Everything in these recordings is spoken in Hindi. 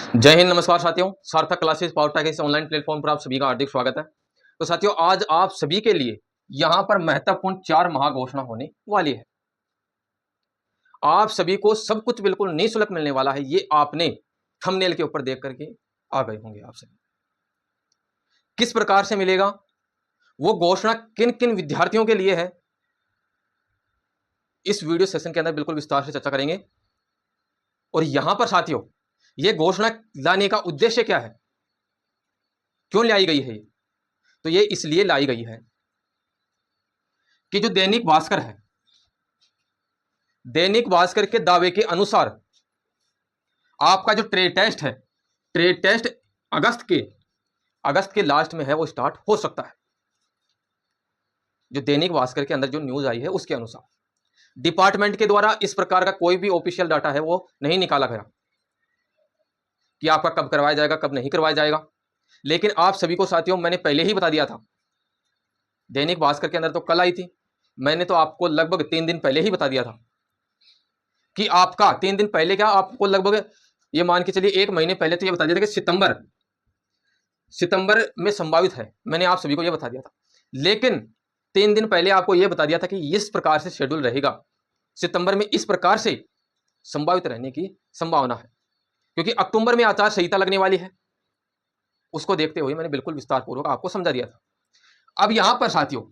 जय हिंद, नमस्कार साथियों। सार्थक क्लासेस पावरटेक के इस ऑनलाइन प्लेटफॉर्म पर आप सभी का हार्दिक स्वागत है। तो साथियों, आज आप सभी के लिए यहां पर महत्वपूर्ण 4 महाघोषणा होने वाली है। आप सभी को सब कुछ बिल्कुल निःशुल्क मिलने वाला है। ये आपने थंबनेल के ऊपर देख करके आ गए होंगे। आप सभी किस प्रकार से मिलेगा, वो घोषणा किन किन विद्यार्थियों के लिए है, इस वीडियो सेशन के अंदर बिल्कुल विस्तार से चर्चा करेंगे। और यहां पर साथियों, ये घोषणा लाने का उद्देश्य क्या है, क्यों लाई गई है ये? तो ये इसलिए लाई गई है कि जो दैनिक भास्कर है, दैनिक भास्कर के दावे के अनुसार आपका जो ट्रेड टेस्ट है, ट्रेड टेस्ट अगस्त के लास्ट में है, वो स्टार्ट हो सकता है। जो दैनिक भास्कर के अंदर जो न्यूज आई है उसके अनुसार डिपार्टमेंट के द्वारा इस प्रकार का कोई भी ऑफिशियल डाटा है वो नहीं निकाला गया कि आपका कब करवाया जाएगा, कब नहीं करवाया जाएगा। लेकिन आप सभी को साथियों, मैंने पहले ही बता दिया था। दैनिक भास्कर के अंदर तो कल आई थी, मैंने तो आपको लगभग 3 दिन पहले ही बता दिया था कि आपका 3 दिन पहले क्या, आपको लगभग ये मान के चलिए 1 महीने पहले तो ये बता दिया था कि सितंबर में संभावित है। मैंने आप सभी को ये बता दिया था। लेकिन 3 दिन पहले आपको ये बता दिया था कि इस प्रकार से शेड्यूल रहेगा, सितंबर में इस प्रकार से संभावित रहने की संभावना है, क्योंकि अक्टूबर में आचार संहिता लगने वाली है। उसको देखते हुए मैंने बिल्कुल विस्तार पूर्वक आपको समझा दिया था। अब यहां पर साथियों,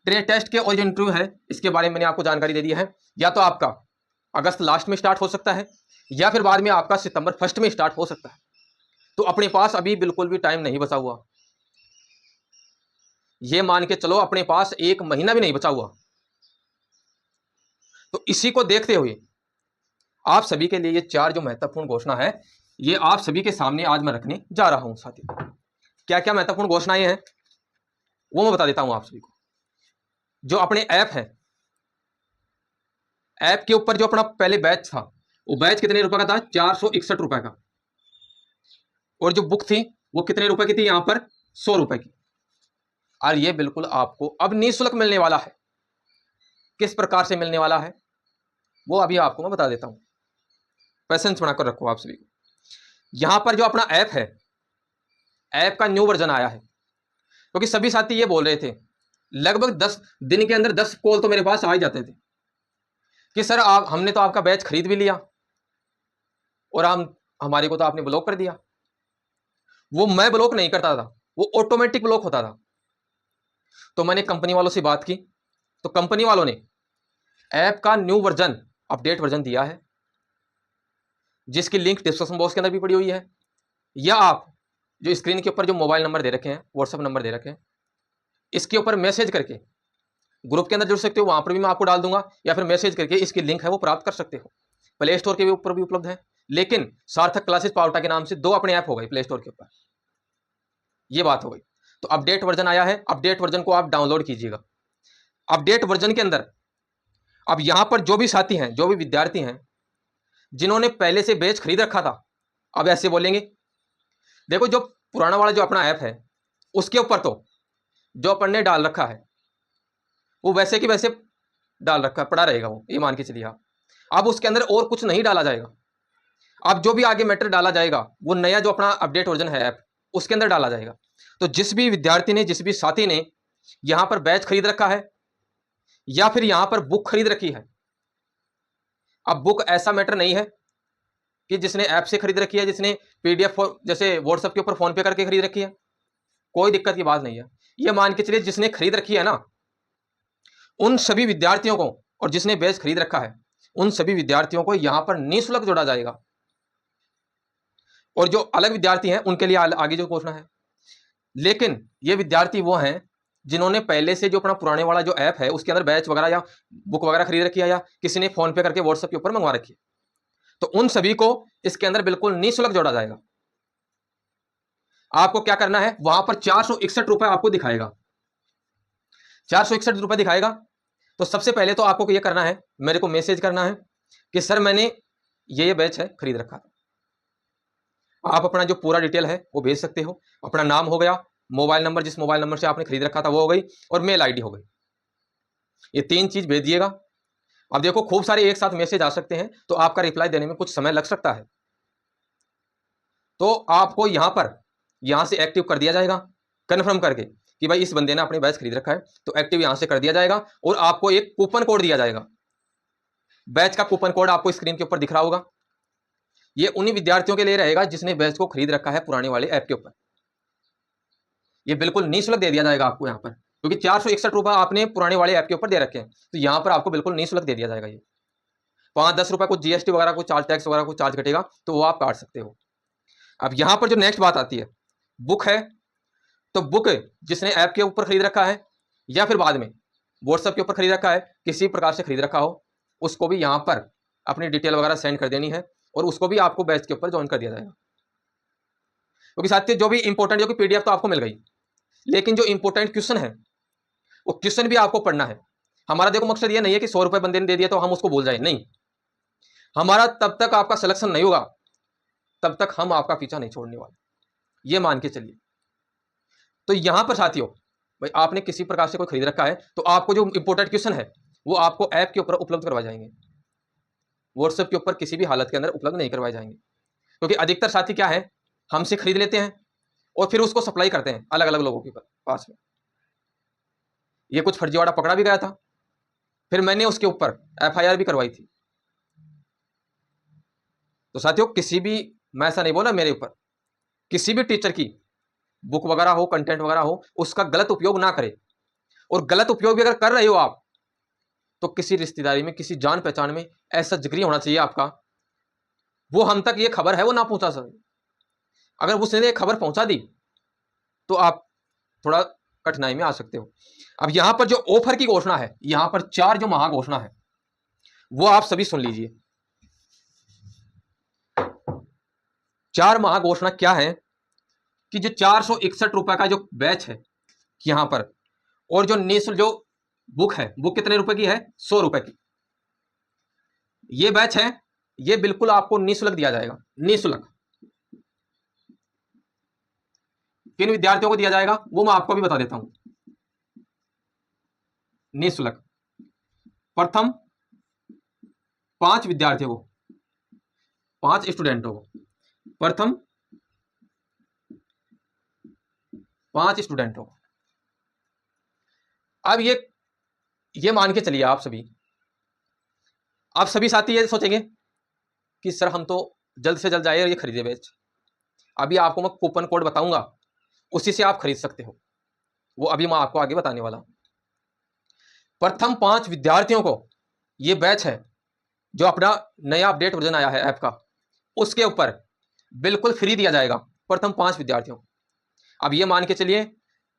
ट्रेड टेस्ट के और जो इंटरव्यू है, इसके बारे में मैंने आपको जानकारी दे दी है। या तो आपका अगस्त लास्ट में स्टार्ट हो सकता है, या फिर बाद में आपका सितंबर फर्स्ट में स्टार्ट हो सकता है। तो अपने पास अभी बिल्कुल भी टाइम नहीं बचा हुआ। ये मान के चलो, अपने पास 1 महीना भी नहीं बचा हुआ। तो इसी को देखते हुए आप सभी के लिए ये 4 जो महत्वपूर्ण घोषणा है, ये आप सभी के सामने आज मैं रखने जा रहा हूं। साथियों, क्या क्या महत्वपूर्ण घोषणाएं हैं वो मैं बता देता हूं आप सभी को। जो अपने ऐप है, ऐप के ऊपर जो अपना पहले बैच था, वो बैच कितने रुपए का था? 461 रुपए का। और जो बुक थी वो कितने रुपए की थी? यहां पर 100 रुपए की। और ये बिल्कुल आपको अब निःशुल्क मिलने वाला है। किस प्रकार से मिलने वाला है वो अभी आपको मैं बता देता हूं। पैसेंस बनाकर रखो आप सभी को। यहां पर जो अपना ऐप है, ऐप का न्यू वर्जन आया है, क्योंकि सभी साथी ये बोल रहे थे, लगभग 10 दिन के अंदर 10 कॉल तो मेरे पास आ ही जाते थे कि सर आप, हमने तो आपका बैच खरीद भी लिया और हमारे को तो आपने ब्लॉक कर दिया। वो मैं ब्लॉक नहीं करता था, वो ऑटोमेटिक ब्लॉक होता था। तो मैंने कंपनी वालों से बात की, तो कंपनी वालों ने ऐप का न्यू वर्जन, अपडेट वर्जन दिया है, जिसकी लिंक डिस्क्रिप्शन बॉक्स के अंदर भी पड़ी हुई है। या आप जो स्क्रीन के ऊपर जो मोबाइल नंबर दे रखे हैं, व्हाट्सएप नंबर दे रखे हैं, इसके ऊपर मैसेज करके ग्रुप के अंदर जुड़ सकते हो, वहां पर भी मैं आपको डाल दूंगा। या फिर मैसेज करके इसकी लिंक है वो प्राप्त कर सकते हो। प्ले स्टोर के ऊपर भी उपलब्ध है। लेकिन सार्थक क्लासेस पावटा के नाम से 2 अपने ऐप हो गए प्ले स्टोर के ऊपर। ये बात हो गई। तो अपडेट वर्जन आया है, अपडेट वर्जन को आप डाउनलोड कीजिएगा। अपडेट वर्जन के अंदर अब यहां पर जो भी साथी हैं, जो भी विद्यार्थी हैं जिन्होंने पहले से बैच खरीद रखा था, अब ऐसे बोलेंगे, देखो जो पुराना वाला जो अपना ऐप है, उसके ऊपर तो जो अपन ने डाल रखा है वो वैसे कि वैसे डाल रखा पड़ा रहेगा, वो ये मान के चलिए आप। अब उसके अंदर और कुछ नहीं डाला जाएगा। अब जो भी आगे मैटर डाला जाएगा वो नया जो अपना अपडेट वर्जन है ऐप, उसके अंदर डाला जाएगा। तो जिस भी विद्यार्थी ने, जिस भी साथी ने यहां पर बैच खरीद रखा है या फिर यहां पर बुक खरीद रखी है, अब बुक ऐसा मैटर नहीं है कि जिसने ऐप से खरीद रखी है, जिसने पीडीएफ जैसे व्हाट्सएप के ऊपर फोन पे करके खरीद रखी है, कोई दिक्कत की बात नहीं है। ये मान के चलिए जिसने खरीद रखी है ना, उन सभी विद्यार्थियों को, और जिसने बैच खरीद रखा है उन सभी विद्यार्थियों को यहां पर निःशुल्क जोड़ा जाएगा। और जो अलग विद्यार्थी हैं उनके लिए आगे जो घोषणा है। लेकिन ये विद्यार्थी वो हैं जिन्होंने पहले से जो अपना पुराने वाला जो ऐप है उसके अंदर बैच वगैरह या बुक वगैरह खरीद रखी है, या किसी ने फोन पे करके व्हाट्सएप के ऊपर मंगवा रखी है, तो उन सभी को इसके अंदर बिल्कुल निःशुल्क जोड़ा जाएगा। आपको क्या करना है, वहां पर 461 रुपए आपको दिखाएगा, 461 रुपए दिखाएगा। तो सबसे पहले तो आपको यह करना है, मेरे को मैसेज करना है कि सर मैंने ये बैच है खरीद रखा था। आप अपना जो पूरा डिटेल है वो भेज सकते हो। अपना नाम हो गया, मोबाइल नंबर, जिस मोबाइल नंबर से आपने खरीद रखा था वो हो गई, और मेल आईडी हो गई। ये 3 चीज भेज दिएगा। अब देखो खूब सारे एक साथ मैसेज आ सकते हैं, तो आपका रिप्लाई देने में कुछ समय लग सकता है। तो आपको यहाँ से एक्टिव कर दिया जाएगा, कन्फर्म करके कि भाई इस बंदे ने अपने बैच खरीद रखा है, तो एक्टिव यहाँ से कर दिया जाएगा और आपको एक कूपन कोड दिया जाएगा। बैच का कूपन कोड आपको स्क्रीन के ऊपर दिख रहा होगा। ये उन्हीं विद्यार्थियों के लिए रहेगा जिसने बैच को खरीद रखा है पुराने वाले ऐप के ऊपर। ये बिल्कुल निःशुल्क दे दिया जाएगा आपको यहाँ पर, क्योंकि 461 रुपये आपने पुराने वाले ऐप के ऊपर दे रखे हैं, तो यहाँ पर आपको बिल्कुल निःशुल्क दे दिया जाएगा। ये 5-10 रुपये कुछ जीएसटी वगैरह कुछ चार्ज, टैक्स वगैरह कुछ चार्ज कटेगा, तो वो आप काट सकते हो। अब यहाँ पर जो नेक्स्ट बात आती है, बुक है, तो बुक जिसने ऐप के ऊपर खरीद रखा है या फिर बाद में व्हाट्सएप के ऊपर खरीद रखा है, किसी प्रकार से खरीद रखा हो, उसको भी यहाँ पर अपनी डिटेल वगैरह सेंड कर देनी है और उसको भी आपको बैच के ऊपर ज्वाइन कर दिया जाएगा। क्योंकि साथियों जो भी इंपॉर्टेंट, जो कि पीडीएफ तो आपको मिल गई, लेकिन जो इंपॉर्टेंट क्वेश्चन है वो क्वेश्चन भी आपको पढ़ना है। हमारा देखो मकसद ये नहीं है कि 100 रुपये बंदे ने दे दिया तो हम उसको भूल जाए, नहीं। हमारा तब तक आपका सिलेक्शन नहीं होगा, तब तक हम आपका पीछा नहीं छोड़ने वाले, ये मान के चलिए। तो यहां पर साथियों, भाई आपने किसी प्रकार से कोई खरीद रखा है, तो आपको जो इंपॉर्टेंट क्वेश्चन है वो आपको ऐप के ऊपर उपलब्ध करवाए जाएंगे, व्हाट्सएप के ऊपर किसी भी हालत के अंदर उपलब्ध नहीं करवाए जाएंगे। क्योंकि अधिकतर साथी क्या है, हमसे खरीद लेते हैं और फिर उसको सप्लाई करते हैं अलग अलग लोगों के पास में। ये कुछ फर्जीवाड़ा पकड़ा भी गया था, फिर मैंने उसके ऊपर एफआईआर भी करवाई थी। तो साथियों किसी भी, मैं ऐसा नहीं बोला मेरे ऊपर, किसी भी टीचर की बुक वगैरह हो, कंटेंट वगैरह हो, उसका गलत उपयोग ना करें। और गलत उपयोग भी अगर कर रहे हो आप, तो किसी रिश्तेदारी में, किसी जान पहचान में ऐसा जिक्र होना चाहिए आपका, वो हम तक ये खबर है वो ना पहुंचा सके। अगर उसने ये खबर पहुंचा दी तो आप थोड़ा कठिनाई में आ सकते हो। अब यहां पर जो ऑफर की घोषणा है, यहां पर 4 जो महाघोषणा है वो आप सभी सुन लीजिए। 4 महाघोषणा क्या है कि जो 461 रुपए का जो बैच है यहां पर, और जो निःशुल्क जो बुक है, बुक कितने रुपए की है, 100 रुपए की। ये बैच है, ये बिल्कुल आपको निःशुल्क दिया जाएगा। निःशुल्क किन विद्यार्थियों को दिया जाएगा वो मैं आपको भी बता देता हूं। निःशुल्क प्रथम 5 विद्यार्थियों को, 5 स्टूडेंटों को, प्रथम 5 स्टूडेंटों को। अब ये मान के चलिए आप सभी साथी ये सोचेंगे कि सर हम तो जल्द से जल्द जाए और ये खरीदे बैच। अभी आपको मैं कूपन कोड बताऊंगा, उसी से आप खरीद सकते हो, वो अभी मैं आपको आगे बताने वाला हूं। प्रथम 5 विद्यार्थियों को ये बैच है जो अपना नया अपडेट वर्जन आया है ऐप का, उसके ऊपर बिल्कुल फ्री दिया जाएगा प्रथम 5 विद्यार्थियों को। अब ये मान के चलिए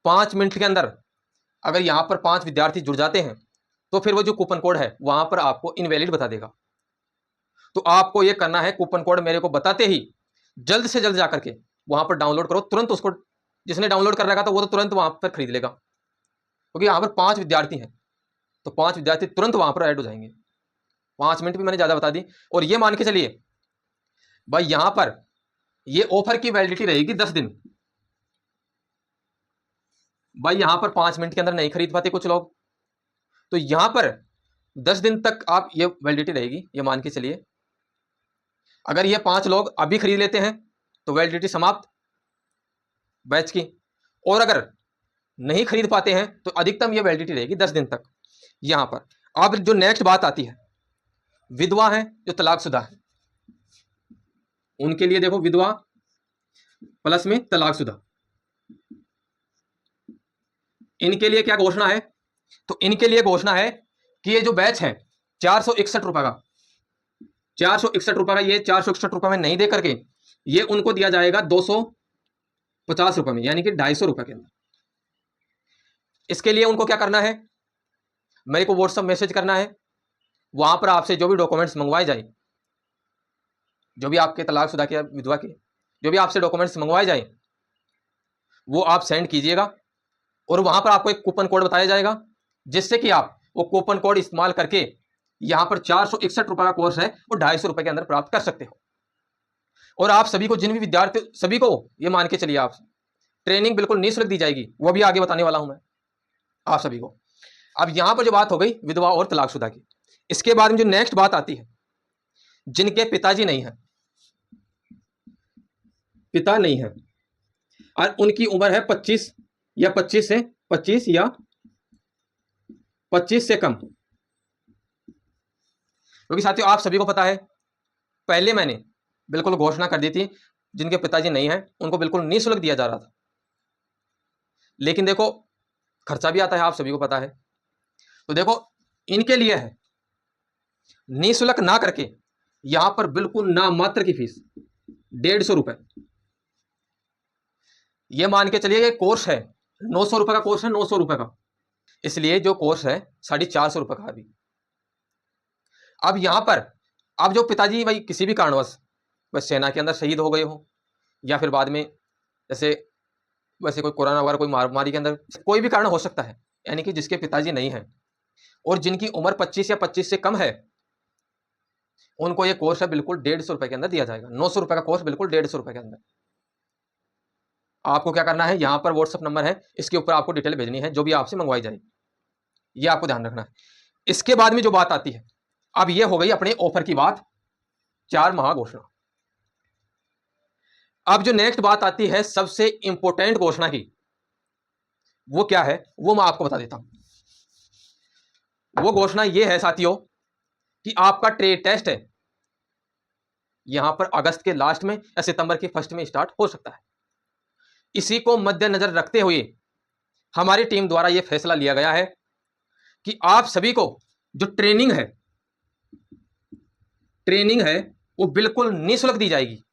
5 मिनट के अंदर अगर यहां पर 5 विद्यार्थी जुड़ जाते हैं तो फिर वो जो कूपन कोड है वहां पर आपको इनवैलिड बता देगा। तो आपको ये करना है, कूपन कोड मेरे को बताते ही जल्द से जल्द जाकर के वहां पर डाउनलोड करो तुरंत। उसको जिसने डाउनलोड कर रखा था वो तो तुरंत वहां पर खरीद लेगा, क्योंकि यहाँ पर 5 विद्यार्थी हैं, तो 5 विद्यार्थी तुरंत वहां पर ऐड हो जाएंगे। 5 मिनट भी मैंने ज्यादा बता दी। और ये मान के चलिए भाई यहां पर ये ऑफर की वैलिडिटी रहेगी 10 दिन। भाई यहां पर 5 मिनट के अंदर नहीं खरीद पाते कुछ लोग, तो यहां पर 10 दिन तक आप ये वैलिडिटी रहेगी। ये मान के चलिए अगर ये 5 लोग अभी खरीद लेते हैं तो वैलिडिटी समाप्त बैच की, और अगर नहीं खरीद पाते हैं तो अधिकतम ये वैलिडिटी रहेगी 10 दिन तक। यहां पर अब जो नेक्स्ट बात आती है, विधवा है जो तलाकशुदा है, उनके लिए देखो, विधवा प्लस में तलाकशुदा, इनके लिए क्या घोषणा है, तो इनके लिए घोषणा है कि ये जो बैच है 461 रुपए का, 461 रुपए का, ये 461 रुपए में नहीं दे करके ये उनको दिया जाएगा 250 रुपए में, यानी कि 250 रुपए के अंदर। इसके लिए उनको क्या करना है, मेरे को व्हाट्सएप मैसेज करना है, वहां पर आपसे जो भी डॉक्यूमेंट्स मंगवाए जाए, जो भी आपके तलाकशुदा के, विधवा के जो भी आपसे डॉक्यूमेंट्स मंगवाए जाए वो आप सेंड कीजिएगा, और वहां पर आपको एक कूपन कोड बताया जाएगा जिससे कि आप वो कूपन कोड इस्तेमाल करके यहां पर 461 रुपए का कोर्स है वो 250 रुपए के अंदर प्राप्त कर सकते हो। और आप सभी को, जिन भी विद्यार्थी, सभी को ये मान के चलिए आप ट्रेनिंग बिल्कुल निःशुल्क दी जाएगी, वो भी आगे बताने वाला हूं मैं आप सभी को। अब यहां पर जो बात हो गई विधवा और तलाकशुदा की, इसके बाद में जो नेक्स्ट बात आती है, जिनके पिताजी नहीं है, पिता नहीं है और उनकी उम्र है 25 या 25 या 25 से कम। क्योंकि साथियों आप सभी को पता है, पहले मैंने बिल्कुल घोषणा कर दी थी जिनके पिताजी नहीं हैं उनको बिल्कुल निःशुल्क दिया जा रहा था। लेकिन देखो खर्चा भी आता है, आप सभी को पता है। तो देखो इनके लिए है निःशुल्क ना करके यहां पर बिल्कुल नाम मात्र की फीस 150 रुपए। ये मान के चलिए ये कोर्स है 900 रुपए का कोर्स है, 900 रुपए का, इसलिए जो कोर्स है 450 रुपए का अभी। अब यहां पर अब जो पिताजी भाई किसी भी कारणवश बस सेना के अंदर शहीद हो गए हो या फिर बाद में जैसे वैसे कोई कोरोना वगैरह कोई महामारी के अंदर कोई भी कारण हो सकता है, यानी कि जिसके पिताजी नहीं है और जिनकी उम्र 25 या 25 से कम है, उनको ये कोर्स है बिल्कुल 150 रुपए के अंदर दिया जाएगा। 900 रुपए का कोर्स बिल्कुल 150 रुपए के अंदर। आपको क्या करना है, यहां पर व्हाट्सएप नंबर है, इसके ऊपर आपको डिटेल भेजनी है जो भी आपसे मंगवाई जाएगी, ये आपको ध्यान रखना है। इसके बाद में जो बात आती है, अब ये हो गई अपने ऑफर की बात, 4 माह घोषणा। अब जो नेक्स्ट बात आती है सबसे इंपॉर्टेंट घोषणा की, वो क्या है वो मैं आपको बता देता हूं। वो घोषणा ये है साथियों कि आपका ट्रेड टेस्ट है यहां पर अगस्त के लास्ट में या सितंबर के फर्स्ट में स्टार्ट हो सकता है। इसी को मद्देनजर रखते हुए हमारी टीम द्वारा यह फैसला लिया गया है कि आप सभी को जो ट्रेनिंग है वो बिल्कुल निःशुल्क दी जाएगी,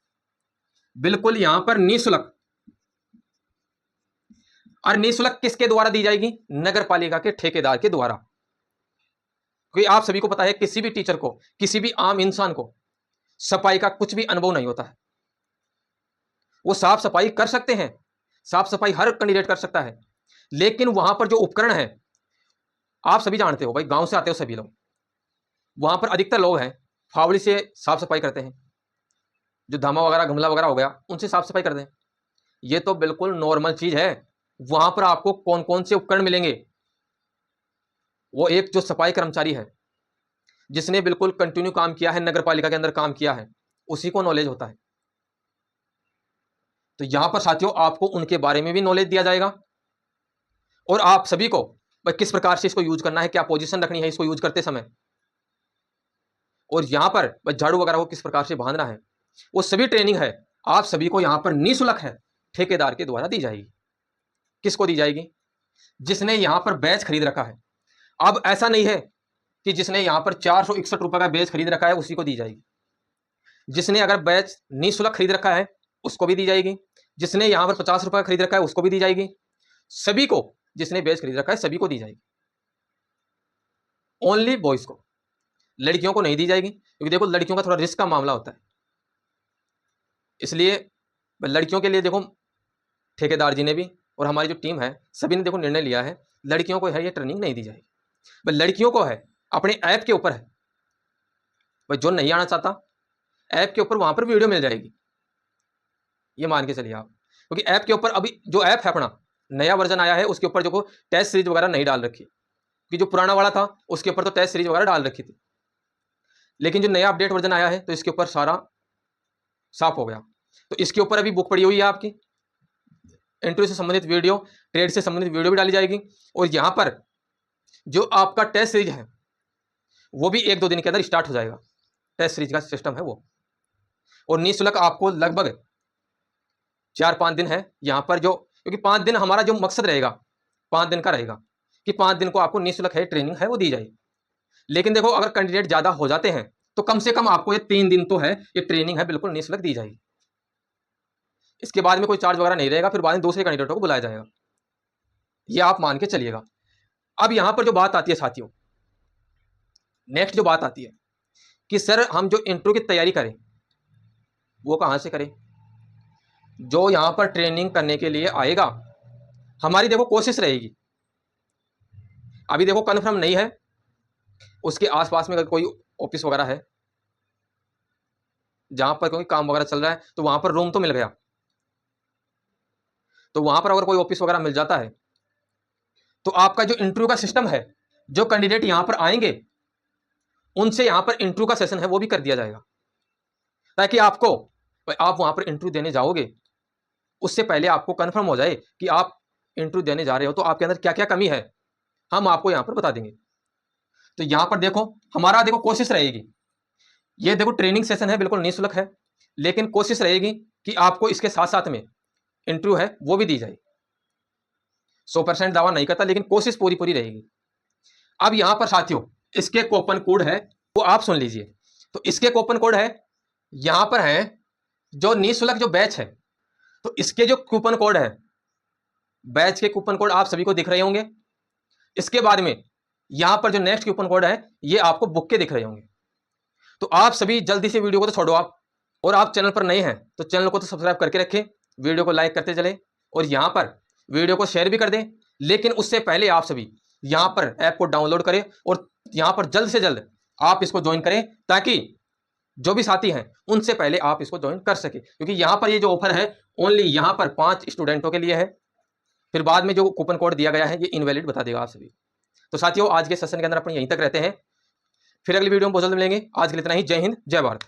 बिल्कुल यहां पर निःशुल्क। और निःशुल्क किसके द्वारा दी जाएगी, नगर पालिका के ठेकेदार के द्वारा। क्योंकि आप सभी को पता है किसी भी टीचर को, किसी भी आम इंसान को सफाई का कुछ भी अनुभव नहीं होता है। वो साफ सफाई कर सकते हैं, साफ सफाई हर कैंडिडेट कर सकता है, लेकिन वहां पर जो उपकरण है आप सभी जानते हो भाई, गांव से आते हो सभी लोग, वहां पर अधिकतर लोग हैं फावड़ी से साफ सफाई करते हैं, जो धामा वगैरह गमला वगैरह हो गया उनसे साफ सफाई करते हैं। ये तो बिल्कुल नॉर्मल चीज है। वहां पर आपको कौन कौन से उपकरण मिलेंगे, वो एक जो सफाई कर्मचारी है जिसने बिल्कुल कंटिन्यू काम किया है, नगर पालिका के अंदर काम किया है, उसी को नॉलेज होता है। तो यहां पर साथियों आपको उनके बारे में भी नॉलेज दिया जाएगा और आप सभी को किस प्रकार से इसको यूज करना है, क्या पोजीशन रखनी है इसको यूज करते समय, और यहां पर झाड़ू वगैरह को किस प्रकार से बांधना है, वो सभी ट्रेनिंग है आप सभी को यहां पर निःशुल्क है, ठेकेदार के द्वारा दी जाएगी। किसको दी जाएगी, जिसने यहां पर बैच खरीद रखा है। अब ऐसा नहीं है कि जिसने यहां पर 461 रुपए का बैच खरीद रखा है उसी को दी जाएगी। जिसने अगर बैच निःशुल्क खरीद रखा है उसको भी दी जाएगी, जिसने यहां पर 50 रुपए का खरीद रखा है उसको भी दी जाएगी, सभी को जिसने बैच खरीद रखा है सभी को दी जाएगी। ओनली बॉयज को, लड़कियों को नहीं दी जाएगी, क्योंकि देखो लड़कियों का थोड़ा रिस्क का मामला होता है, इसलिए लड़कियों के लिए देखो ठेकेदार जी ने भी और हमारी जो टीम है सभी ने देखो निर्णय लिया है लड़कियों को है ये ट्रेनिंग नहीं दी जाएगी। भाई लड़कियों को है अपने ऐप के ऊपर है, भाई जो नहीं आना चाहता ऐप के ऊपर वहां पर वीडियो मिल जाएगी, ये मान के चलिए आप। क्योंकि ऐप के ऊपर अभी जो ऐप है अपना नया वर्जन आया है उसके ऊपर जो टेस्ट सीरीज वगैरह नहीं डाल रखी, कि जो पुराना वाला था उसके ऊपर तो टेस्ट सीरीज वगैरह डाल रखी थी, लेकिन जो नया अपडेट वर्जन आया है तो इसके ऊपर सारा साफ हो गया। तो इसके ऊपर अभी बुक पड़ी हुई है आपकी, इंटरव्यू से संबंधित वीडियो, ट्रेड से संबंधित वीडियो भी डाली जाएगी, और यहां पर जो आपका टेस्ट सीरीज है वो भी 1-2 दिन के अंदर स्टार्ट हो जाएगा। टेस्ट सीरीज का सिस्टम है वो, और निःशुल्क आपको लगभग 4-5 दिन है यहां पर, जो क्योंकि 5 दिन हमारा जो मकसद रहेगा 5 दिन का रहेगा कि 5 दिन को आपको निःशुल्क है ट्रेनिंग है वो दी जाएगी। लेकिन देखो अगर कैंडिडेट ज्यादा हो जाते हैं तो कम से कम आपको ये 3 दिन तो है ये ट्रेनिंग है बिल्कुल निःशुल्क दी जाएगी। इसके बाद में कोई चार्ज वगैरह नहीं रहेगा, फिर बाद में दूसरे कैंडिडेटों को बुलाया जाएगा, ये आप मान के चलिएगा। अब यहां पर जो बात आती है साथियों, नेक्स्ट जो बात आती है कि सर हम जो इंटरव्यू की तैयारी करें वो कहां से करें। जो यहां पर ट्रेनिंग करने के लिए आएगा हमारी देखो कोशिश रहेगी, अभी देखो कन्फर्म नहीं है, उसके आसपास में अगर कोई ऑफिस वगैरह है जहां पर कोई काम वगैरह चल रहा है तो वहां पर रूम तो मिल गया, तो वहां पर अगर कोई ऑफिस वगैरह मिल जाता है तो आपका जो इंटरव्यू का सिस्टम है, जो कैंडिडेट यहां पर आएंगे उनसे यहां पर इंटरव्यू का सेशन है वो भी कर दिया जाएगा, ताकि आपको आप वहां पर इंटरव्यू देने जाओगे उससे पहले आपको कन्फर्म हो जाए कि आप इंटरव्यू देने जा रहे हो तो आपके अंदर क्या क्या कमी है, हम आपको यहाँ पर बता देंगे। तो यहाँ पर देखो, हमारा देखो कोशिश रहेगी, ये देखो ट्रेनिंग सेशन है, बिल्कुल निःशुल्क है, लेकिन कोशिश रहेगी कि आपको इसके साथ साथ में इंटरव्यू है वो भी दी जाए। 100% दावा नहीं करता, लेकिन कोशिश पूरी पूरी रहेगी। अब यहाँ पर साथियों इसके कूपन कोड है वो आप सुन लीजिए। तो इसके कूपन कोड है, यहाँ पर है जो निःशुल्क जो बैच है, तो इसके जो कूपन कोड है, बैच के कूपन कोड आप सभी को दिख रहे होंगे। इसके बाद में यहाँ पर जो नेक्स्ट कूपन कोड है ये आपको बुक के दिख रहे होंगे। तो आप सभी जल्दी से वीडियो को तो छोड़ो आप, और आप चैनल पर नए हैं तो चैनल को तो सब्सक्राइब करके रखें, वीडियो को लाइक करते चले, और यहाँ पर वीडियो को शेयर भी कर दें। लेकिन उससे पहले आप सभी यहाँ पर ऐप को डाउनलोड करें और यहाँ पर जल्द से जल्द आप इसको ज्वाइन करें, ताकि जो भी साथी हैं उनसे पहले आप इसको ज्वाइन कर सके। क्योंकि यहाँ पर ये जो ऑफर है ओनली यहाँ पर 5 स्टूडेंटों के लिए है, फिर बाद में जो कूपन कोड दिया गया है ये इनवैलिड बता देगा आप सभी। तो साथियों आज के सेशन के अंदर अपन यहीं तक रहते हैं, फिर अगली वीडियो में बहुत जल्द मिलेंगे। आज के लिए इतना ही। जय हिंद, जय भारत।